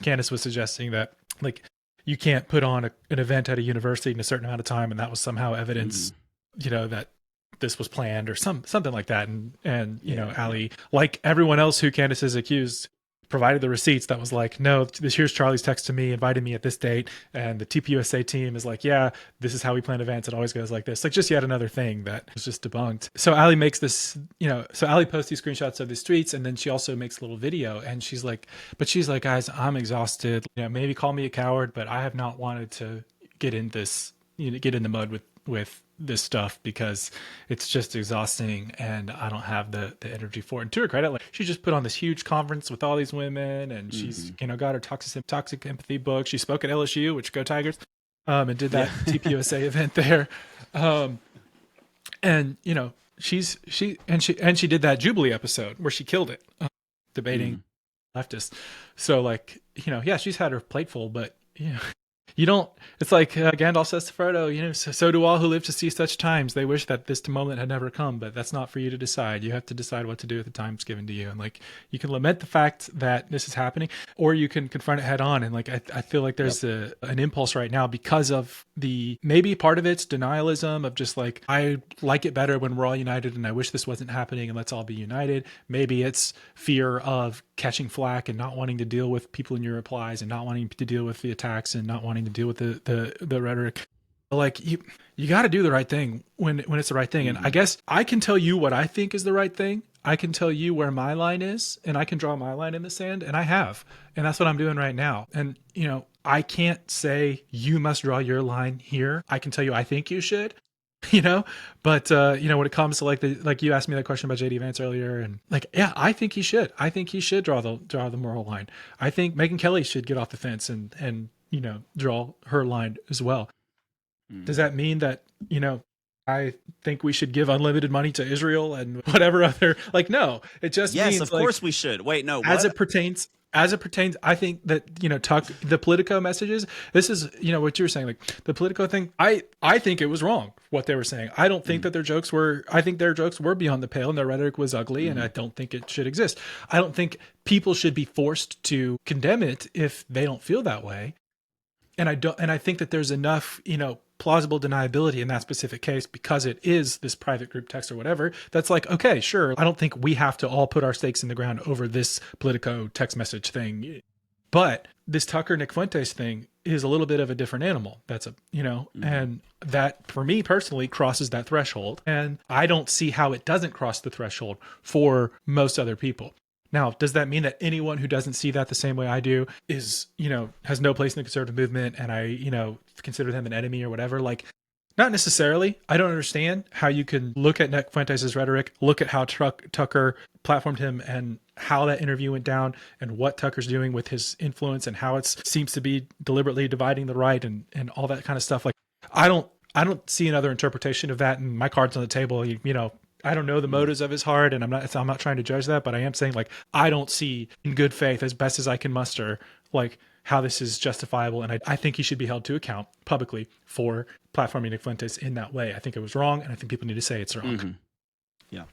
Candace was suggesting that like you can't put on an event at a university in a certain amount of time, and that was somehow evidence, that this was planned or something like that. And Ali, like everyone else who Candace has accused, provided the receipts that was like, no, here's Charlie's text to me, invited me at this date. And the TPUSA team is like, yeah, this is how we plan events. It always goes like this. Like just yet another thing that was just debunked. So Ali makes this, so Ali posts these screenshots of these tweets, and then she also makes a little video, and she's like, guys, I'm exhausted. Maybe call me a coward, but I have not wanted to get in this, get in the mud with this stuff because it's just exhausting and I don't have the energy for it. And to her credit, like, she just put on this huge conference with all these women, and she's got her toxic empathy book. She spoke at LSU, which go Tigers, and did that TPUSA event there. And she did that Jubilee episode where she killed it, debating leftists. So like, she's had her plate full, but you don't, it's like Gandalf says to Frodo, so do all who live to see such times. They wish that this moment had never come, but that's not for you to decide. You have to decide what to do with the times given to you. And like, you can lament the fact that this is happening, or you can confront it head on. And like, I feel like there's an impulse right now because of maybe part of it's denialism of just like, I like it better when we're all united and I wish this wasn't happening and let's all be united. Maybe it's fear of catching flack and not wanting to deal with people in your replies and not wanting to deal with the attacks and not wanting to deal with the rhetoric. Like you got to do the right thing when it's the right thing. And I guess I can tell you what I think is the right thing. I can tell you where my line is, and I can draw my line in the sand, and I have. And that's what I'm doing right now. And, I can't say you must draw your line here. I can tell you I think you should. But when it comes to like you asked me that question about JD Vance earlier, and like, yeah, I think he should draw the moral line. I think Megyn Kelly should get off the fence and draw her line as well. Does that mean that I think we should give unlimited money to Israel and whatever other, like, no, it just means, of course we should. Wait, no, what? As it pertains, I think that, the Politico messages, this is, what you were saying, like the Politico thing, I think it was wrong what they were saying. I don't think that I think their jokes were beyond the pale and their rhetoric was ugly, and I don't think it should exist. I don't think people should be forced to condemn it if they don't feel that way. And I think that there's enough, plausible deniability in that specific case because it is this private group text or whatever. That's like, okay, sure. I don't think we have to all put our stakes in the ground over this Politico text message thing. But this Tucker Nick Fuentes thing is a little bit of a different animal. That's and that for me personally crosses that threshold. And I don't see how it doesn't cross the threshold for most other people. Now, does that mean that anyone who doesn't see that the same way I do is, has no place in the conservative movement and I, consider them an enemy or whatever? Like, not necessarily. I don't understand how you can look at Nick Fuentes' rhetoric, look at how Tucker platformed him and how that interview went down and what Tucker's doing with his influence and how it seems to be deliberately dividing the right and all that kind of stuff. Like, I don't see another interpretation of that, and my card's on the table. I don't know the motives of his heart, and I'm not trying to judge that, but I am saying, like, I don't see in good faith, as best as I can muster, like, how this is justifiable. And I think he should be held to account publicly for platforming Nick Fuentes in that way. I think it was wrong, and I think people need to say it's wrong. Yeah.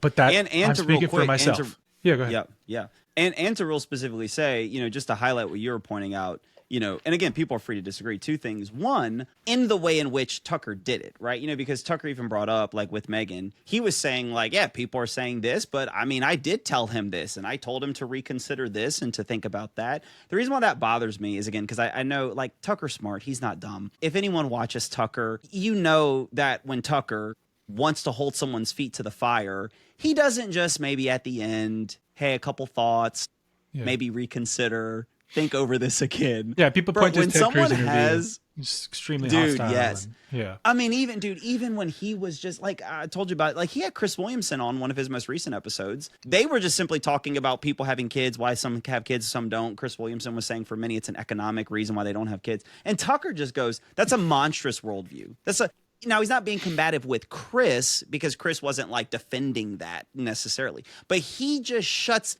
But that, and I'm speaking for myself. Yeah, go ahead. Yeah. And to real specifically say, just to highlight what you were pointing out, and again, people are free to disagree. Two things. One, in the way in which Tucker did it, right? Because Tucker even brought up, like with Megan, he was saying like, yeah, people are saying this, but I mean, I did tell him this and I told him to reconsider this and to think about that. The reason why that bothers me is, again, because I know like Tucker's smart. He's not dumb. If anyone watches Tucker, you know that when Tucker wants to hold someone's feet to the fire, he doesn't just maybe at the end, hey, a couple thoughts, maybe reconsider, think over this again. Yeah, people point to Ted Cruz interview. It's extremely hostile. Yes. Yeah. I mean, even when he was just like, I told you about, like he had Chris Williamson on one of his most recent episodes. They were just simply talking about people having kids, why some have kids, some don't. Chris Williamson was saying for many, it's an economic reason why they don't have kids. And Tucker just goes, that's a monstrous worldview. Now, he's not being combative with Chris because Chris wasn't like defending that necessarily, but he just shuts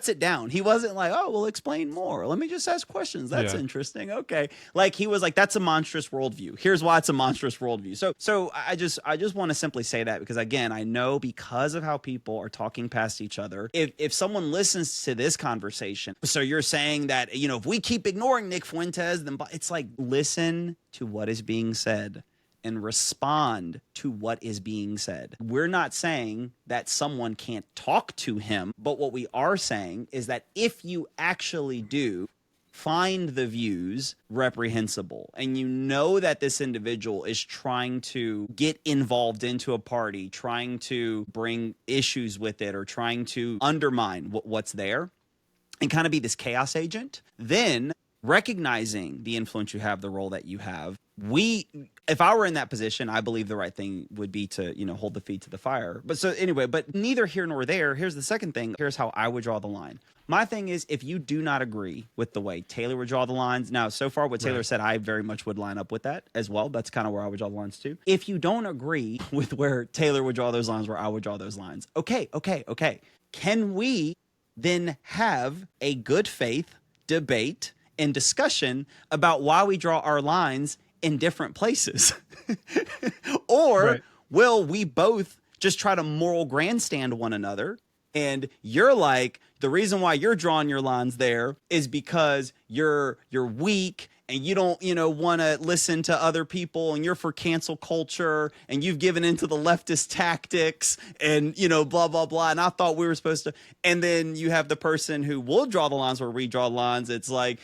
it down. He wasn't like, oh, well, explain more. Let me just ask questions. That's interesting. Okay. Like he was like, that's a monstrous worldview. Here's why it's a monstrous worldview. So I just want to simply say that because, again, I know because of how people are talking past each other, if someone listens to this conversation, so you're saying that, if we keep ignoring Nick Fuentes, then it's like, listen to what is being said and respond to what is being said. We're not saying that someone can't talk to him, but what we are saying is that if you actually do find the views reprehensible and you know that this individual is trying to get involved into a party, trying to bring issues with it or trying to undermine what's there and kind of be this chaos agent, then recognizing the influence you have, the role that you have, if I were in that position, I believe the right thing would be to, hold the feet to the fire. But so anyway, but neither here nor there. Here's the second thing. Here's how I would draw the line. My thing is, if you do not agree with the way Taylor would draw the lines, now so far what Taylor said, I very much would line up with that as well. That's kind of where I would draw the lines too. If you don't agree with where Taylor would draw those lines, where I would draw those lines, okay. Can we then have a good faith debate and discussion about why we draw our lines in different places? Or will we both just try to moral grandstand one another? And you're like, the reason why you're drawing your lines there is because you're weak and you don't, want to listen to other people and you're for cancel culture and you've given into the leftist tactics and, blah, blah, blah. And I thought we were supposed to. And then you have the person who will draw the lines where we draw lines. It's like,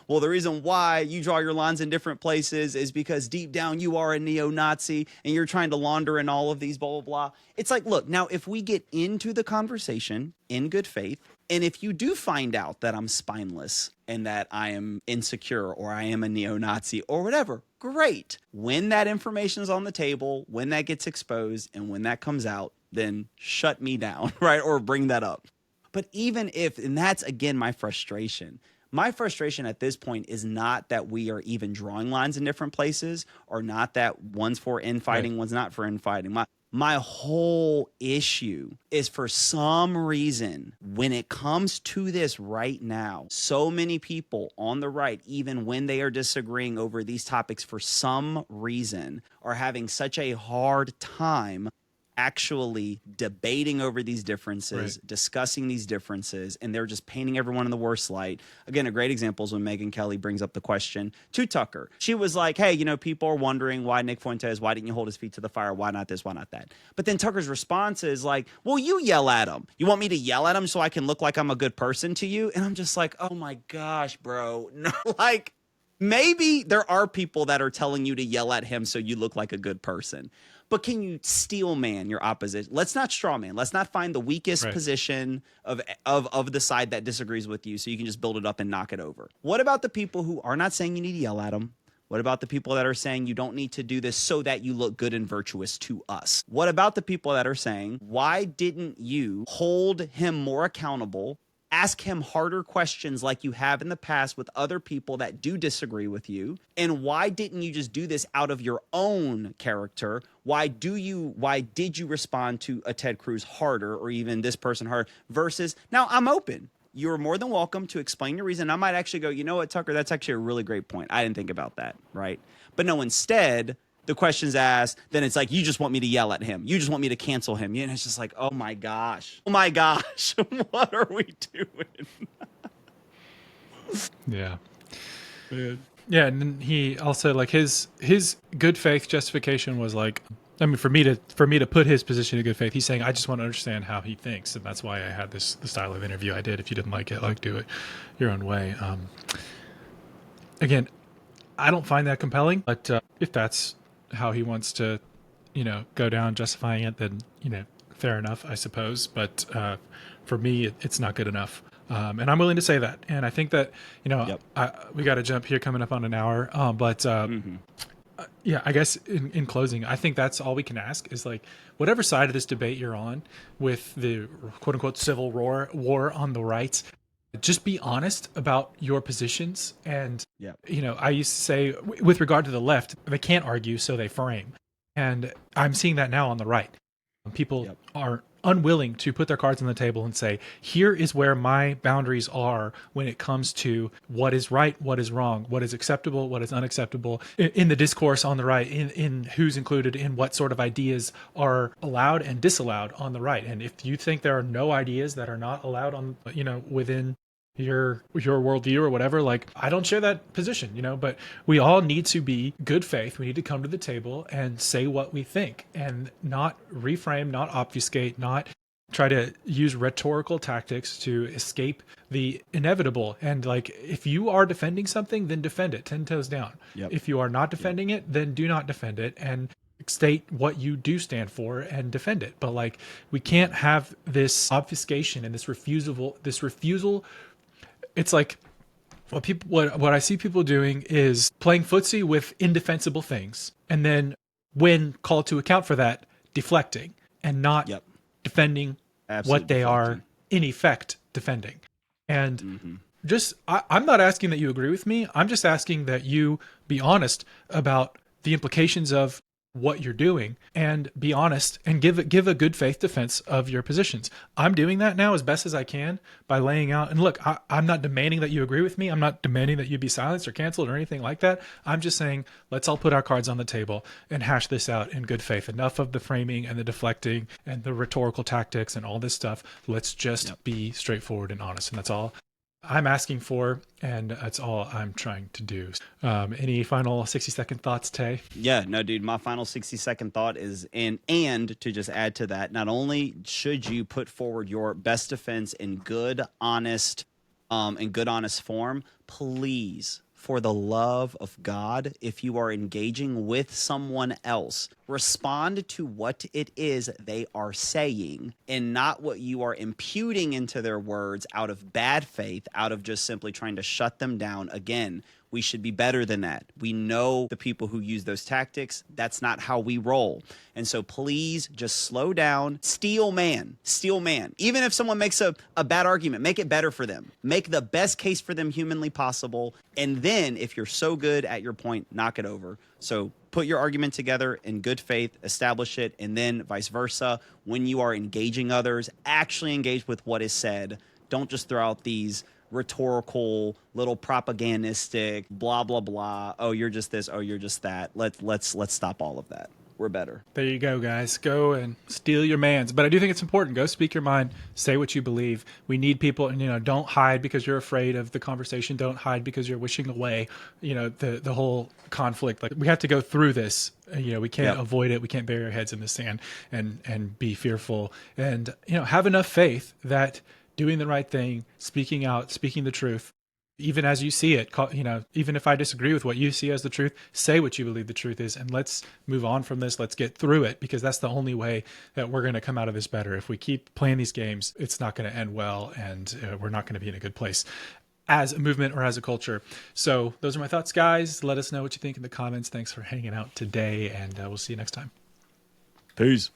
well, the reason why you draw your lines in different places is because deep down you are a neo-Nazi and you're trying to launder in all of these blah, blah, blah. It's like, look, now if we get into the conversation in good faith, and if you do find out that I'm spineless and that I am insecure or I am a neo-Nazi or whatever, great. When that information is on the table, when that gets exposed and when that comes out, then shut me down, right? Or bring that up. But even if, and that's again my frustration at this point is not that we are even drawing lines in different places or not that one's for infighting, one's not for infighting. My whole issue is for some reason, when it comes to this right now, so many people on the right, even when they are disagreeing over these topics for some reason, are having such a hard time actually debating over these differences, discussing these differences, and they're just painting everyone in the worst light. Again, a great example is when Megyn Kelly brings up the question to Tucker. She was like, hey, people are wondering why Nick Fuentes, why didn't you hold his feet to the fire? Why not this? Why not that? But then Tucker's response is like, well, you yell at him. You want me to yell at him so I can look like I'm a good person to you? And I'm just like, oh my gosh, bro. No, like, maybe there are people that are telling you to yell at him so you look like a good person. But can you steel man your opposition? Let's not straw man. Let's not find the weakest position of the side that disagrees with you so you can just build it up and knock it over. What about the people who are not saying you need to yell at them? What about the people that are saying you don't need to do this so that you look good and virtuous to us? What about the people that are saying, why didn't you hold him more accountable? Ask him harder questions like you have in the past with other people that do disagree with you. And why didn't you just do this out of your own character? Why did you respond to a Ted Cruz harder or even this person harder versus now I'm open. You're more than welcome to explain your reason. I might actually go, you know what, Tucker, that's actually a really great point. I didn't think about that, right? But no, instead, the question's asked, then it's like, you just want me to yell at him. You just want me to cancel him. And it's just like, oh my gosh. What are we doing? Yeah. Yeah, and then he also like his good faith justification was like, I mean, for me to put his position in good faith, he's saying I just want to understand how he thinks, and that's why I had the style of interview I did. If you didn't like it, like do it your own way. Again, I don't find that compelling, but if that's how he wants to, go down justifying it, then fair enough, I suppose. But for me, it's not good enough. And I'm willing to say that. And I think that, Yep. we got to jump here coming up on an hour. But yeah, I guess in closing, I think that's all we can ask is like whatever side of this debate you're on with the quote unquote civil war on the right, just be honest about your positions. And, Yep. I used to say with regard to the left, they can't argue, so they frame. And I'm seeing that now on the right. People Yep. are unwilling to put their cards on the table and say, here is where my boundaries are when it comes to what is right, what is wrong, what is acceptable, what is unacceptable in the discourse on the right, in who's included, in what sort of ideas are allowed and disallowed on the right. And if you think there are no ideas that are not allowed on, within your worldview or whatever, like I don't share that position, but we all need to be good faith. We need to come to the table and say what we think and not reframe, not obfuscate, not try to use rhetorical tactics to escape the inevitable. And like if you are defending something, then defend it 10 toes down. Yep. If you are not defending it, then do not defend it and state what you do stand for and defend it. But like we can't have this obfuscation and this refusal. It's like what I see people doing is playing footsie with indefensible things, and then when called to account for that, deflecting and not Yep. defending Absolutely what they deflecting. are in effect defending. And I'm not asking that you agree with me. I'm just asking that you be honest about the implications of what you're doing and be honest and give a good faith defense of your positions. I'm doing that now as best as I can by laying out. And look, I'm not demanding that you agree with me. I'm not demanding that you be silenced or canceled or anything like that. I'm just saying, let's all put our cards on the table and hash this out in good faith. Enough of the framing and the deflecting and the rhetorical tactics and all this stuff. Let's just be straightforward and honest. And that's all I'm asking for, and that's all I'm trying to do. Any final 60-second thoughts, Tay? Yeah, no, dude, my final 60-second thought is, and to just add to that, not only should you put forward your best defense in good, honest form, please, for the love of God, if you are engaging with someone else, respond to what it is they are saying and not what you are imputing into their words out of bad faith, out of just simply trying to shut them down. Again, we should be better than that. We know the people who use those tactics. That's not how we roll. And so please just slow down. Steel man. Even if someone makes a bad argument, make it better for them. Make the best case for them humanly possible. And then if you're so good at your point, knock it over. So put your argument together in good faith, establish it, and then vice versa. When you are engaging others, actually engage with what is said. Don't just throw out these rhetorical, little propagandistic, blah, blah, blah. Oh, you're just this. Oh, you're just that. Let's stop all of that. We're better. There you go, guys. Go and steal your mans. But I do think it's important. Go speak your mind. Say what you believe. We need people, and don't hide because you're afraid of the conversation. Don't hide because you're wishing away, the whole conflict. Like we have to go through this. We can't avoid it. We can't bury our heads in the sand and be fearful. And have enough faith that doing the right thing, speaking out, speaking the truth, even as you see it, even if I disagree with what you see as the truth, say what you believe the truth is, and let's move on from this. Let's get through it, because that's the only way that we're going to come out of this better. If we keep playing these games, it's not going to end well, and we're not going to be in a good place as a movement or as a culture. So those are my thoughts, guys. Let us know what you think in the comments. Thanks for hanging out today, and we'll see you next time. Peace.